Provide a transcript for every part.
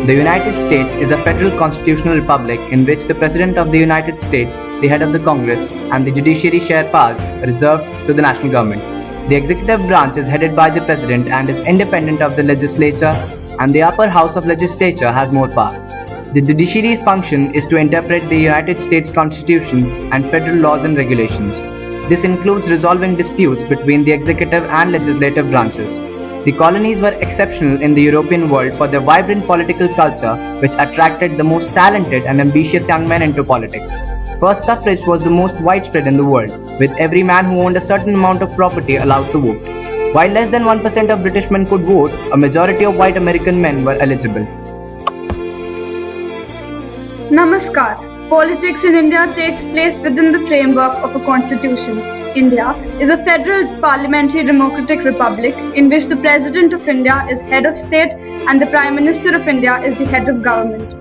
The United States is a federal constitutional republic in which the President of the United States, the head of the Congress, and the judiciary share powers reserved to the national government. The executive branch is headed by the President and is independent of the legislature, and the upper house of legislature has more power. The judiciary's function is to interpret the United States Constitution and federal laws and regulations. This includes resolving disputes between the executive and legislative branches. The colonies were exceptional in the European world for their vibrant political culture, which attracted the most talented and ambitious young men into politics. First suffrage was the most widespread in the world, with every man who owned a certain amount of property allowed to vote. While less than 1% of British men could vote, a majority of white American men were eligible. Namaskar. Politics in India takes place within the framework of a constitution. India is a federal parliamentary democratic republic in which the President of India is head of state and the Prime Minister of India is the head of government.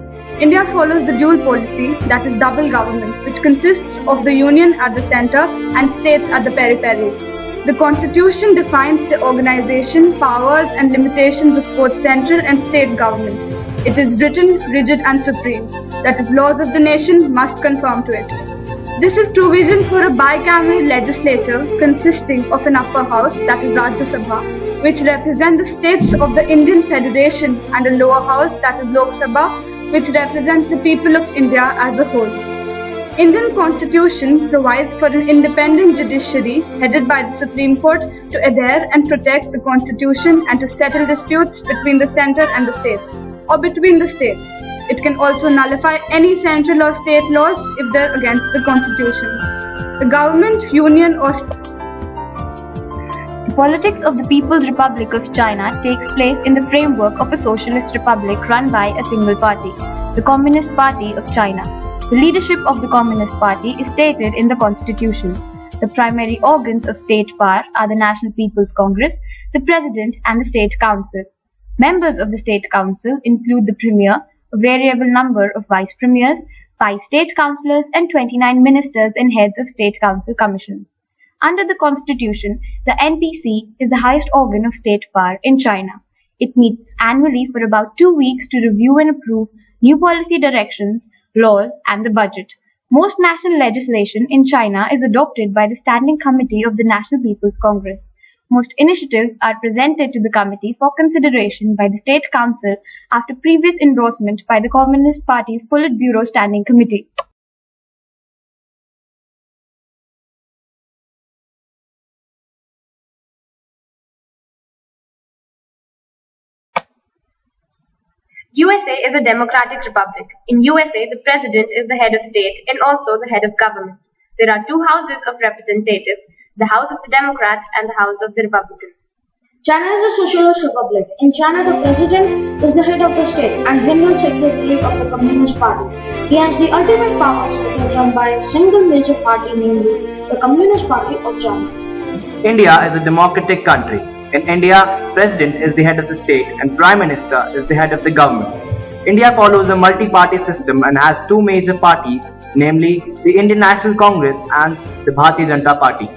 India follows the dual policy, that is double government, which consists of the union at the center and states at the periphery. The constitution defines the organization, powers and limitations of both central and state government. It is written, rigid and supreme, that is laws of the nation must conform to it. This is provision for a bicameral legislature consisting of an upper house, that is Rajya Sabha, which represents the states of the Indian Federation, and a lower house, that is Lok Sabha, which represents the people of India as a whole. Indian Constitution provides for an independent judiciary headed by the Supreme Court to adhere and protect the Constitution and to settle disputes between the centre and the states, or between the states. It can also nullify any central or state laws if they are against the Constitution. The government, union or The politics of the People's Republic of China takes place in the framework of a socialist republic run by a single party, the Communist Party of China. The leadership of the Communist Party is stated in the Constitution. The primary organs of state power are the National People's Congress, the President and the State Council. Members of the State Council include the Premier, a variable number of Vice Premiers, 5 State Councillors and 29 Ministers and Heads of State Council Commissions. Under the Constitution, the NPC is the highest organ of state power in China. It meets annually for about 2 weeks to review and approve new policy directions, laws and the budget. Most national legislation in China is adopted by the Standing Committee of the National People's Congress. Most initiatives are presented to the committee for consideration by the State Council after previous endorsement by the Communist Party's Politburo Standing Committee. USA is a democratic republic. In USA, the president is the head of state and also the head of government. There are 2 houses of representatives, the House of the Democrats and the House of the Republicans. China is a socialist republic. In China, the president is the head of the state and general secretary of the Communist Party. He has the ultimate powers, which is run by a single major party, namely the Communist Party of China. India is a democratic country. In India, President is the head of the state and Prime Minister is the head of the government. India follows a multi-party system and has 2 major parties, namely the Indian National Congress and the Bharatiya Janata Party.